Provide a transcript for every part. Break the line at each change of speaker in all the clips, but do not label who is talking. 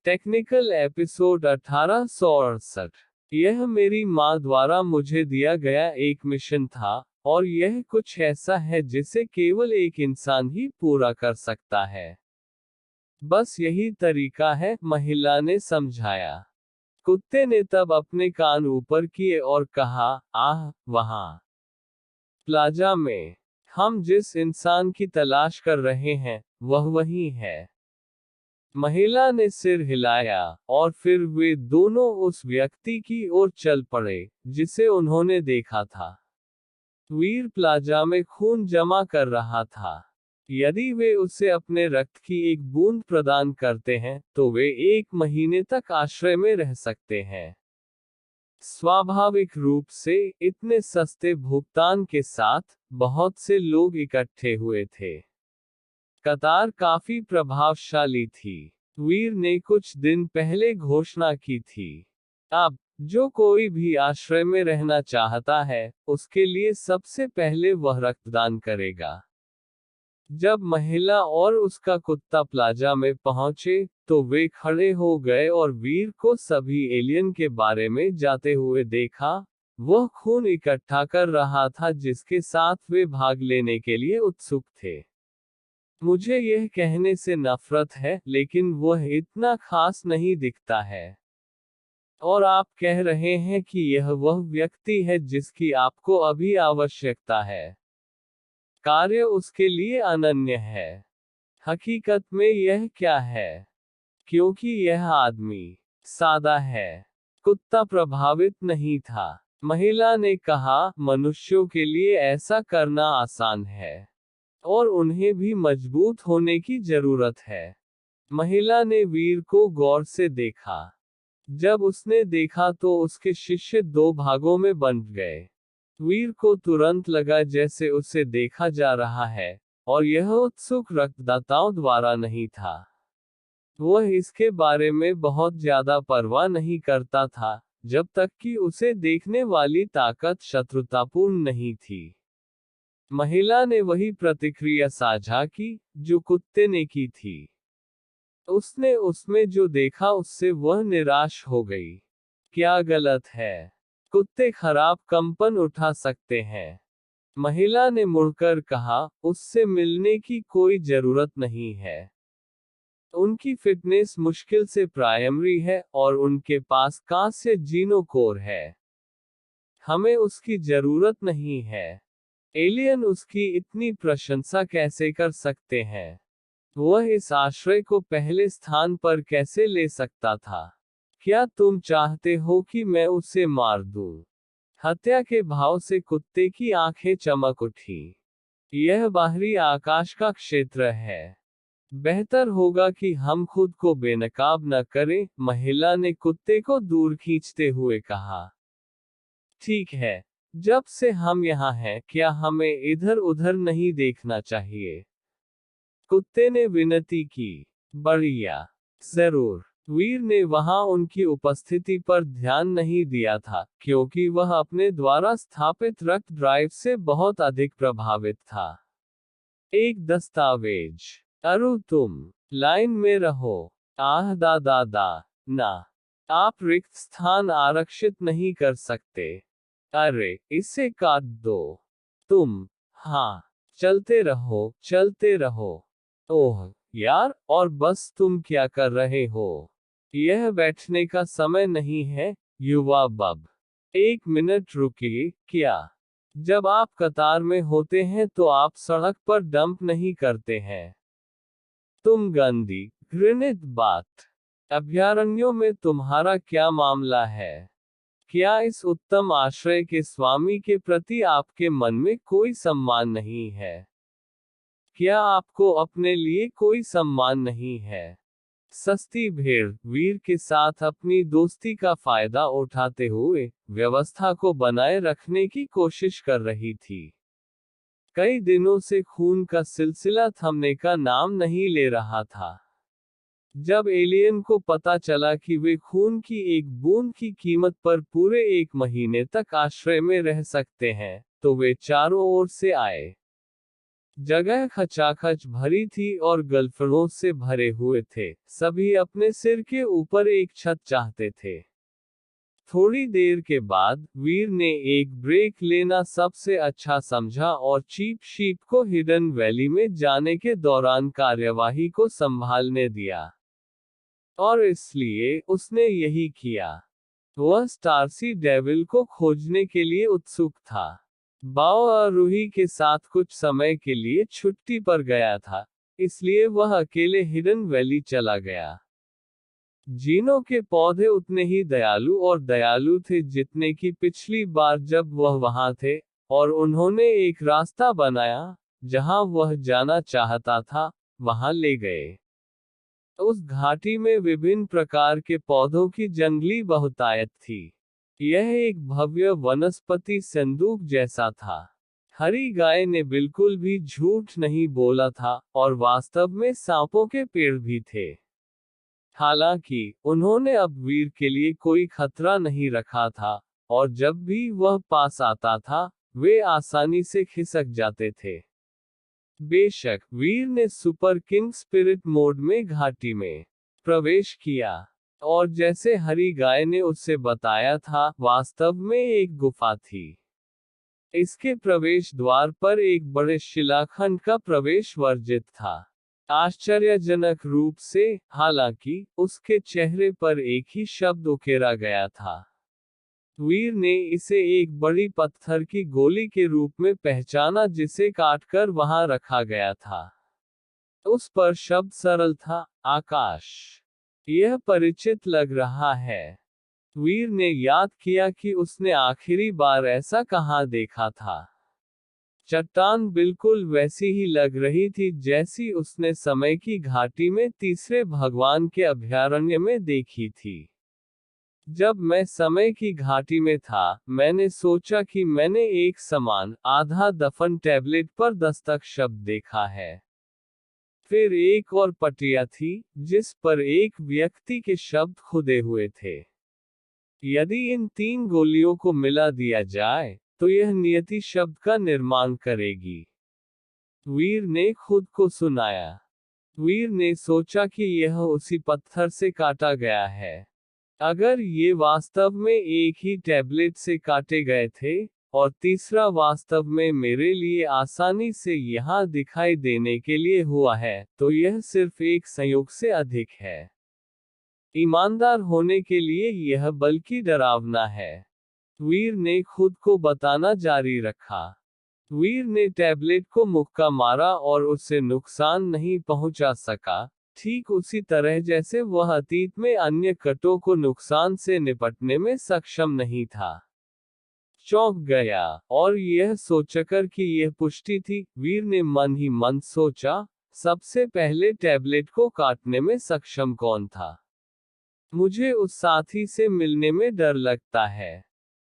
Technical episode 1868। यह मेरी माँ द्वारा मुझे दिया गया एक मिशन था, और यह कुछ ऐसा है जिसे केवल एक इंसान ही पूरा कर सकता है। बस यही तरीका है, महिला ने समझाया। कुत्ते ने तब अपने कान ऊपर किए और कहा, आह, वहां प्लाजा में हम जिस इंसान की तलाश कर रहे हैं, वह वही है। महिला ने सिर हिलाया, और फिर वे दोनों उस व्यक्ति की ओर चल पड़े, जिसे उन्होंने देखा था। वीर प्लाजा में खून जमा कर रहा था। यदि वे उसे अपने रक्त की एक बूंद प्रदान करते हैं, तो वे 1 महीने तक आश्रय में रह सकते हैं। स्वाभाविक रूप से, इतने सस्ते भुगतान के साथ, बहुत से लोग इकट्ठे हुए थे। कतार काफी प्रभावशाली थी। वीर ने कुछ दिन पहले घोषणा की थी, अब जो कोई भी आश्रय में रहना चाहता है, उसके लिए सबसे पहले वह रक्तदान करेगा। जब महिला और उसका कुत्ता प्लाजा में पहुंचे, तो वे खड़े हो गए और वीर को सभी एलियन के बारे में जाते हुए देखा। वह खून इकट्ठा कर रहा था जिसके साथ वे भाग लेने के लिए उत्सुक थे। मुझे यह कहने से नफरत है, लेकिन वह इतना खास नहीं दिखता है। और आप कह रहे हैं कि यह वह व्यक्ति है जिसकी आपको अभी आवश्यकता है। कार्य उसके लिए अनन्य है। हकीकत में यह क्या है? क्योंकि यह आदमी सादा है। कुत्ता प्रभावित नहीं था। महिला ने कहा, मनुष्यों के लिए ऐसा करना आसान है, और उन्हें भी मजबूत होने की जरूरत है। महिला ने वीर को गौर से देखा। जब उसने देखा तो उसके शिष्य 2 भागों में बंट गए। वीर को तुरंत लगा जैसे उसे देखा जा रहा है, और यह उत्सुक रक्तदाताओं द्वारा नहीं था। वह इसके बारे में बहुत ज्यादा परवाह नहीं करता था, जब तक कि उसे देखने वाली ताकत शत्रुतापूर्ण नहीं थी। महिला ने वही प्रतिक्रिया साझा की, जो कुत्ते ने की थी। उसने उसमें जो देखा उससे वह निराश हो गई। क्या गलत है? कुत्ते खराब कंपन उठा सकते हैं। महिला ने मुड़कर कहा, उससे मिलने की कोई जरूरत नहीं है। उनकी फिटनेस मुश्किल से प्राइमरी है, और उनके पास कांस्य जीनो कोर है। हमें उसकी जरूरत नहीं है। एलियन उसकी इतनी प्रशंसा कैसे कर सकते हैं? वह इस आश्रय को पहले स्थान पर कैसे ले सकता था? क्या तुम चाहते हो कि मैं उसे मार दूं? हत्या के भाव से कुत्ते की आंखें चमक उठी। यह बाहरी आकाश का क्षेत्र है। बेहतर होगा कि हम खुद को बेनकाब न करें, महिला ने कुत्ते को दूर खींचते हुए कहा। ठीक है, जब से हम यहाँ हैं, क्या हमें इधर उधर नहीं देखना चाहिए? कुत्ते ने विनती की। बढ़िया। जरूर। वीर ने वहां उनकी उपस्थिति पर ध्यान नहीं दिया था, क्योंकि वह अपने द्वारा स्थापित रक्त ड्राइव से बहुत अधिक प्रभावित था। एक दस्तावेज। अरु तुम लाइन में रहो। आह दादा, ना। आप रिक्त स्थान आरक्षित नहीं कर सकते। अरे, इसे काट दो। तुम, हाँ, चलते रहो, चलते रहो। ओह यार, और बस तुम क्या कर रहे हो? यह बैठने का समय नहीं है, युवा बब। 1 मिनट रुकिए, क्या? जब आप कतार में होते हैं तो आप सड़क पर डंप नहीं करते हैं। तुम गंदी, घृणित बात। अभयारण्यों में तुम्हारा क्या मामला है? क्या इस उत्तम आश्रय के स्वामी के प्रति आपके मन में कोई सम्मान नहीं है? क्या आपको अपने लिए कोई सम्मान नहीं है? सस्ती भेड़, वीर के साथ अपनी दोस्ती का फायदा उठाते हुए, व्यवस्था को बनाए रखने की कोशिश कर रही थी। कई दिनों से खून का सिलसिला थमने का नाम नहीं ले रहा था। जब एलियन को पता चला कि वे खून की एक बूंद की कीमत पर पूरे 1 महीने तक आश्रय में रह सकते हैं, तो वे चारों ओर से आए। जगह खचाखच भरी थी और गर्लफ्रेंडों से भरे हुए थे। सभी अपने सिर के ऊपर एक छत चाहते थे। थोड़ी देर के बाद वीर ने एक ब्रेक लेना सबसे अच्छा समझा और चीप शीप को हिडन वैली में जाने के दौरान कार्यवाही को संभालने दिया। और इसलिए उसने यही किया। वह स्टारसी डेविल को खोजने के लिए उत्सुक था। बाओ रूही के साथ कुछ समय के लिए छुट्टी पर गया था, इसलिए वह अकेले हिडन वैली चला गया। जीनों के पौधे उतने ही दयालु थे जितने कि पिछली बार जब वह वहां थे, और उन्होंने एक रास्ता बनाया, जहां वह जाना चाहता था, वहां ले गए। उस घाटी में विभिन्न प्रकार के पौधों की जंगली बहुतायत थी। यह एक भव्य वनस्पति संदूक जैसा था। हरी गाय ने बिल्कुल भी झूठ नहीं बोला था, और वास्तव में सांपों के पेड़ भी थे। हालांकि उन्होंने अब वीर के लिए कोई खतरा नहीं रखा था, और जब भी वह पास आता था, वे आसानी से खिसक जाते थे। बेशक वीर ने सुपर किंग स्पिरिट मोड में घाटी में प्रवेश किया, और जैसे हरी गाय ने उससे बताया था, वास्तव में एक गुफा थी। इसके प्रवेश द्वार पर एक बड़े शिलाखंड का प्रवेश वर्जित था। आश्चर्यजनक रूप से, हालांकि उसके चेहरे पर एक ही शब्द उकेरा गया था। वीर ने इसे एक बड़ी पत्थर की गोली के रूप में पहचाना जिसे काटकर वहां रखा गया था। उस पर शब्द सरल था, आकाश। यह परिचित लग रहा है। वीर ने याद किया कि उसने आखिरी बार ऐसा कहाँ देखा था। चट्टान बिल्कुल वैसी ही लग रही थी जैसी उसने समय की घाटी में तीसरे भगवान के अभयारण्य में देखी थी। जब मैं समय की घाटी में था, मैंने सोचा कि मैंने एक समान, आधा दफन टैबलेट पर दस्तक शब्द देखा है। फिर एक और पटिया थी, जिस पर एक व्यक्ति के शब्द खुदे हुए थे। यदि इन 3 गोलियों को मिला दिया जाए, तो यह नियति शब्द का निर्माण करेगी। वीर ने खुद को सुनाया। वीर ने सोचा कि यह उसी पत्थर से काटा गया है। अगर ये वास्तव में एक ही टैबलेट से काटे गए थे, और तीसरा वास्तव में मेरे लिए आसानी से यहाँ दिखाई देने के लिए हुआ है, तो यह सिर्फ एक संयोग से अधिक है। ईमानदार होने के लिए यह बल्कि डरावना है। वीर ने खुद को बताना जारी रखा। वीर ने टैबलेट को मुक्का मारा और उससे नुकसान नहीं पहुंचा सका, ठीक उसी तरह जैसे वह अतीत में अन्य कटों को नुकसान से निपटने में सक्षम नहीं था। चौंक गया, और यह सोचकर कि यह पुष्टि थी, वीर ने मन ही मन सोचा, सबसे पहले टैबलेट को काटने में सक्षम कौन था? मुझे उस साथी से मिलने में डर लगता है।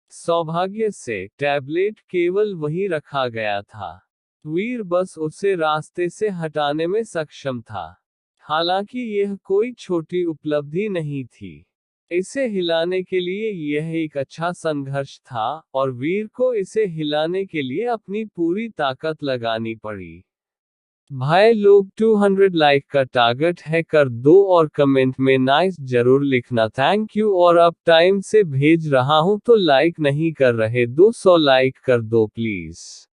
सौभाग्य से, टैबलेट केवल वहीं रखा गया था। वीर बस उसे रास्ते से हटाने में सक्षम था। हालांकि यह कोई छोटी उपलब्धि नहीं थी। इसे हिलाने के लिए यह एक अच्छा संघर्ष था, और वीर को इसे हिलाने के लिए अपनी पूरी ताकत लगानी पड़ी। भाई लोग 200 लाइक का टारगेट है कर दो और कमेंट में नाइस जरूर लिखना। Thank you. और अब टाइम से भेज रहा हूं तो लाइक नहीं कर रहे, 200 लाइक कर दो प्लीज।